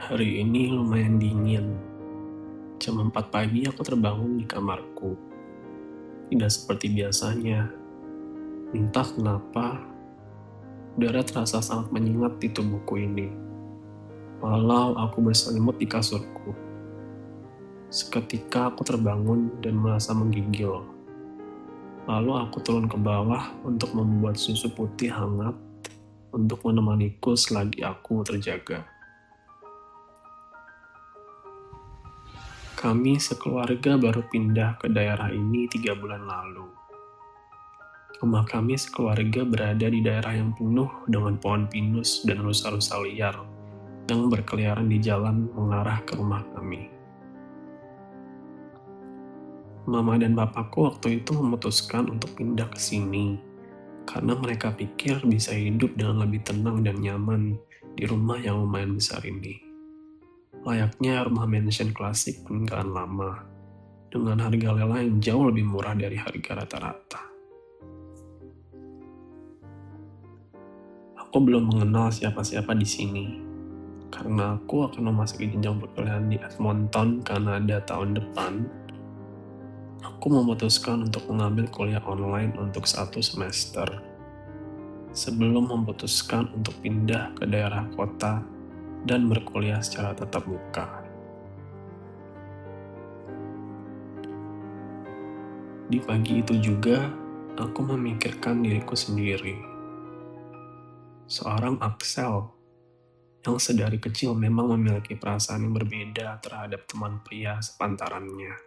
Hari ini lumayan dingin. Jam 4 pagi aku terbangun di kamarku. Tidak seperti biasanya. Entah kenapa, udara terasa sangat menyengat di tubuhku ini. Walau aku berselimut di kasurku. Seketika aku terbangun dan merasa menggigil. Lalu aku turun ke bawah untuk membuat susu putih hangat untuk menemaniku selagi aku terjaga. Kami sekeluarga baru pindah ke daerah ini 3 bulan lalu. Rumah kami sekeluarga berada di daerah yang penuh dengan pohon pinus dan rusa-rusa liar yang berkeliaran di jalan mengarah ke rumah kami. Mama dan papaku waktu itu memutuskan untuk pindah ke sini karena mereka pikir bisa hidup dengan lebih tenang dan nyaman di rumah yang lumayan besar ini. Layaknya rumah mansion klasik peninggalan lama, dengan harga lelang yang jauh lebih murah dari harga rata-rata. Aku belum mengenal siapa-siapa di sini, karena aku akan memasuki jenjang perkuliahan di Edmonton, Kanada tahun depan. Aku memutuskan untuk mengambil kuliah online untuk 1 semester, sebelum memutuskan untuk pindah ke daerah kota dan berkuliah secara tatap muka. Di pagi itu juga, aku memikirkan diriku sendiri. Seorang Axel yang sedari kecil memang memiliki perasaan yang berbeda terhadap teman pria sepantarannya.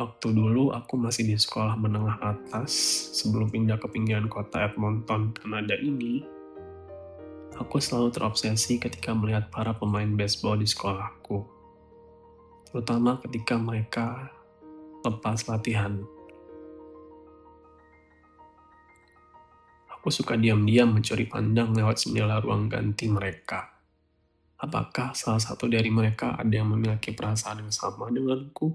Waktu dulu aku masih di sekolah menengah atas sebelum pindah ke pinggiran kota Edmonton, Kanada ini, aku selalu terobsesi ketika melihat para pemain baseball di sekolahku, terutama ketika mereka lepas latihan. Aku suka diam-diam mencuri pandang lewat jendela ruang ganti mereka. Apakah salah satu dari mereka ada yang memiliki perasaan yang sama denganku?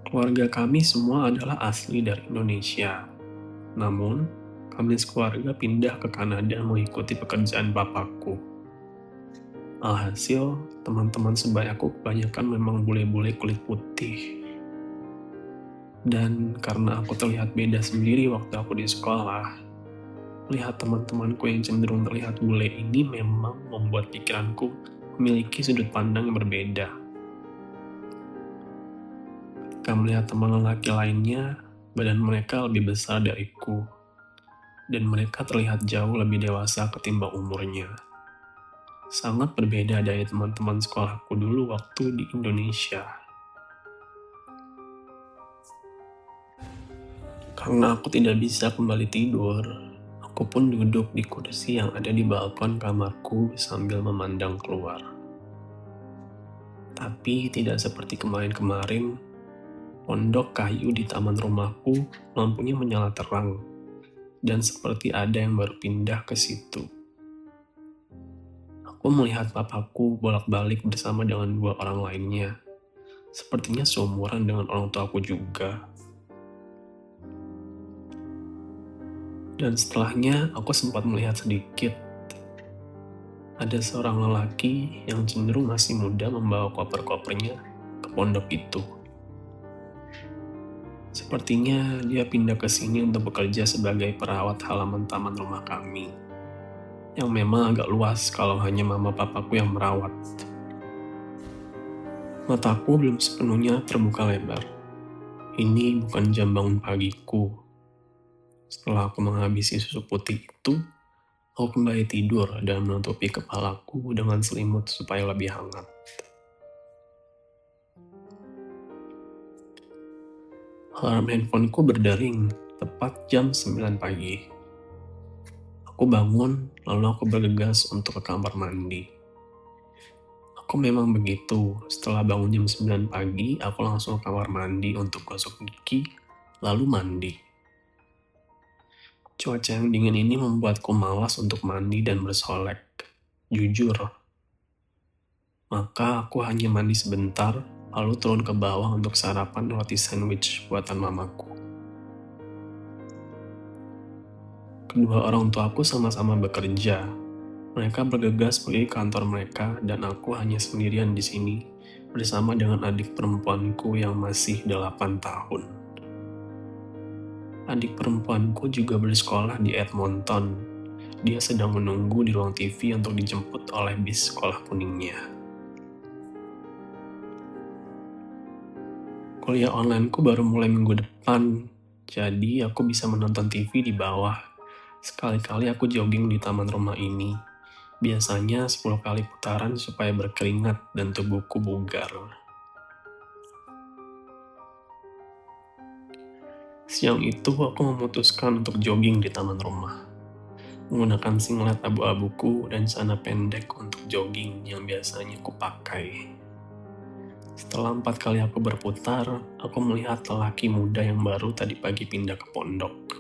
Keluarga kami semua adalah asli dari Indonesia. Namun, kami sekeluarga pindah ke Kanada mengikuti pekerjaan bapakku. Alhasil, teman-teman sebayaku kebanyakan memang bule-bule kulit putih. Dan karena aku terlihat beda sendiri waktu aku di sekolah, lihat teman-temanku yang cenderung terlihat bule ini memang membuat pikiranku memiliki sudut pandang yang berbeda. Ketika melihat teman lelaki lainnya, badan mereka lebih besar dariku, dan mereka terlihat jauh lebih dewasa ketimbang umurnya. Sangat berbeda dari teman-teman sekolahku dulu waktu di Indonesia. Karena aku tidak bisa kembali tidur, aku pun duduk di kursi yang ada di balkon kamarku sambil memandang keluar. Tapi tidak seperti kemarin-kemarin, pondok kayu di taman rumahku lampunya menyala terang, dan seperti ada yang baru pindah ke situ. Aku melihat papaku bolak-balik bersama dengan 2 orang lainnya. Sepertinya seumuran dengan orang tuaku juga. Dan setelahnya aku sempat melihat sedikit. Ada seorang lelaki yang cenderung masih muda membawa koper-kopernya ke pondok itu. Sepertinya dia pindah ke sini untuk bekerja sebagai perawat halaman taman rumah kami, yang memang agak luas kalau hanya mama papaku yang merawat. Mataku belum sepenuhnya terbuka lebar. Ini bukan jam bangun pagiku. Setelah aku menghabisi susu putih itu, aku kembali tidur dan menutupi kepalaku dengan selimut supaya lebih hangat. Alarm handphoneku berdering tepat jam 9 pagi. Aku bangun, lalu aku bergegas untuk ke kamar mandi. Aku memang begitu, setelah bangun jam 9 pagi, aku langsung ke kamar mandi untuk gosok gigi, lalu mandi. Cuaca yang dingin ini membuatku malas untuk mandi dan bersolek. Jujur. Maka aku hanya mandi sebentar, lalu turun ke bawah untuk sarapan roti sandwich buatan mamaku. Kedua orang tuaku sama-sama bekerja. Mereka bergegas pergi ke kantor mereka dan aku hanya sendirian di sini bersama dengan adik perempuanku yang masih 8 tahun. Adik perempuanku juga bersekolah di Edmonton. Dia sedang menunggu di ruang TV untuk dijemput oleh bis sekolah kuningnya. Kuliah onlineku baru mulai minggu depan, jadi aku bisa menonton TV di bawah. Sekali-kali aku jogging di taman rumah ini. Biasanya 10 kali putaran supaya berkeringat dan tubuhku bugar. Siang itu aku memutuskan untuk jogging di taman rumah. Menggunakan singlet abu-abuku dan celana pendek untuk jogging yang biasanya kupakai. Setelah 4 kali aku berputar, aku melihat lelaki muda yang baru tadi pagi pindah ke pondok,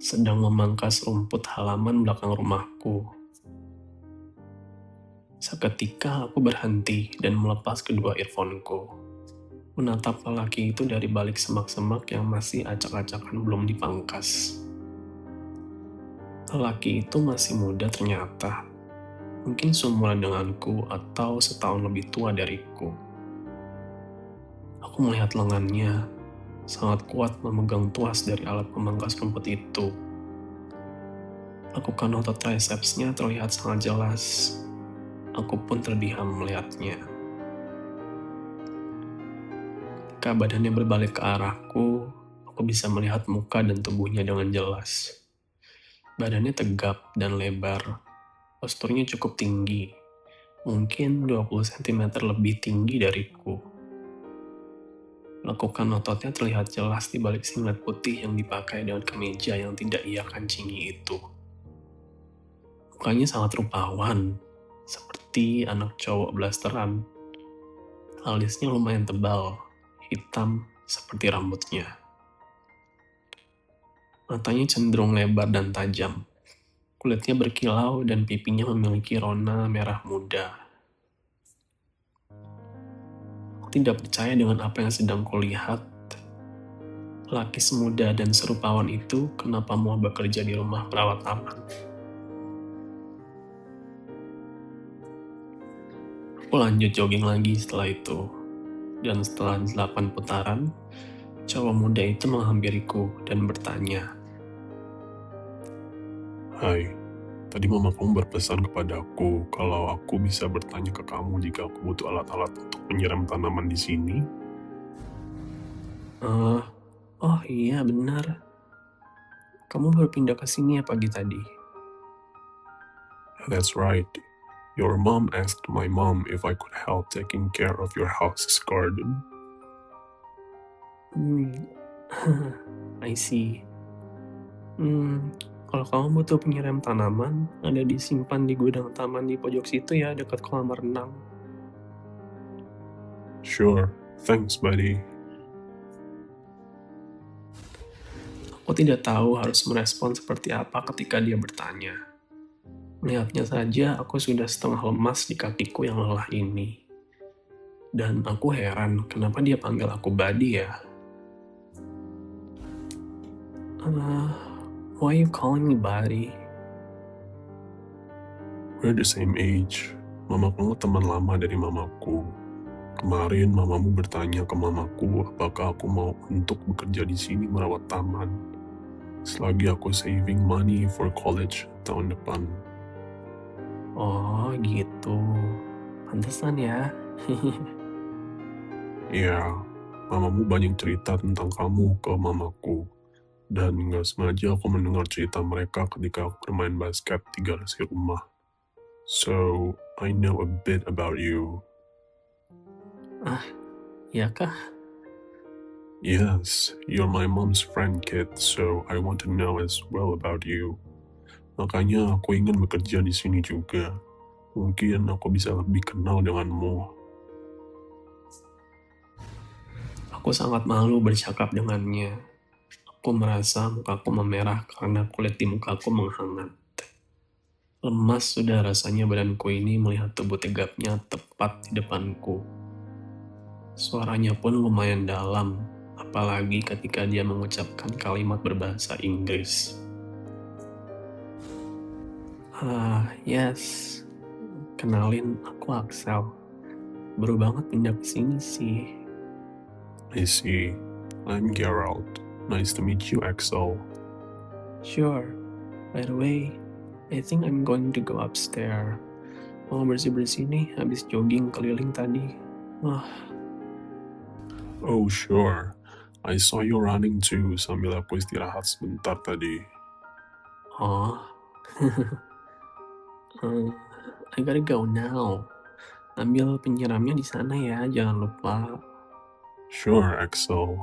sedang memangkas rumput halaman belakang rumahku. Seketika aku berhenti dan melepas kedua earphone-ku, menatap lelaki itu dari balik semak-semak yang masih acak-acakan belum dipangkas. Lelaki itu masih muda ternyata, mungkin seumuran denganku atau setahun lebih tua dariku. Aku melihat lengannya, sangat kuat memegang tuas dari alat pemangkas rumput itu. Lakukan otot tricepsnya terlihat sangat jelas. Aku pun terdiam melihatnya. Ketika badannya berbalik ke arahku, aku bisa melihat muka dan tubuhnya dengan jelas. Badannya tegap dan lebar, posturnya cukup tinggi, mungkin 20 cm lebih tinggi dariku. Lakukan ototnya terlihat jelas di balik singlet putih yang dipakai dengan kemeja yang tidak ia kancingi itu. Mukanya sangat rupawan, seperti anak cowok blasteran. Alisnya lumayan tebal, hitam seperti rambutnya. Matanya cenderung lebar dan tajam. Kulitnya berkilau dan pipinya memiliki rona merah muda. Aku tidak percaya dengan apa yang sedang kulihat. Laki semuda dan serupawan itu kenapa mau bekerja di rumah perawat taman? Aku lanjut jogging lagi setelah itu. Dan setelah 8 putaran, cowok muda itu menghampiriku dan bertanya, Hai, tadi mama kamu berpesan kepadaku kalau aku bisa bertanya ke kamu jika aku butuh alat-alat untuk menyiram tanaman di sini. Oh iya benar. Kamu baru pindah ke sini ya pagi tadi? That's right. Your mom asked my mom if I could help taking care of your house's garden. I see. Kalau kamu butuh penyiram tanaman, ada disimpan di gudang taman di pojok situ ya, dekat kolam renang. Sure, thanks buddy. Aku tidak tahu harus merespon seperti apa ketika dia bertanya. Melihatnya saja, aku sudah setengah lemas di kakiku yang lelah ini. Dan aku heran, kenapa dia panggil aku Buddy ya? Why you calling me Buddy? We're the same age. Mama kamu teman lama dari mamaku. Kemarin mamamu bertanya ke mamaku apakah aku mau untuk bekerja di sini merawat taman. Selagi aku saving money for college tahun depan. Oh gitu, pantesan ya. Ya, mamamu banyak cerita tentang kamu ke mamaku. Dan gak sengaja aku mendengar cerita mereka ketika aku bermain basket di garasi rumah. So, I know a bit about you. Ya kah? Yes, you're my mom's friend kid, so I want to know as well about you. Makanya aku ingin bekerja di sini juga. Mungkin aku bisa lebih kenal denganmu. Aku sangat malu bercakap dengannya. Aku merasa mukaku memerah karena kulit di mukaku menghangat. Lemas sudah rasanya badanku ini melihat tubuh tegapnya tepat di depanku. Suaranya pun lumayan dalam, apalagi ketika dia mengucapkan kalimat berbahasa Inggris. Yes. Kenalin, aku Axel. Baru banget pindah ke sini sih. I see. I'm Geralt. Nice to meet you, Axel. Sure. By the way, I think I'm going to go upstairs. Mau bersih-bersih nih habis jogging keliling tadi. Wah, Oh, sure. I saw you running too sambil aku istirahat sebentar tadi. oh. Hmm, I gotta go now. Ambil penyiramnya di sana ya, jangan lupa. Sure, Axel.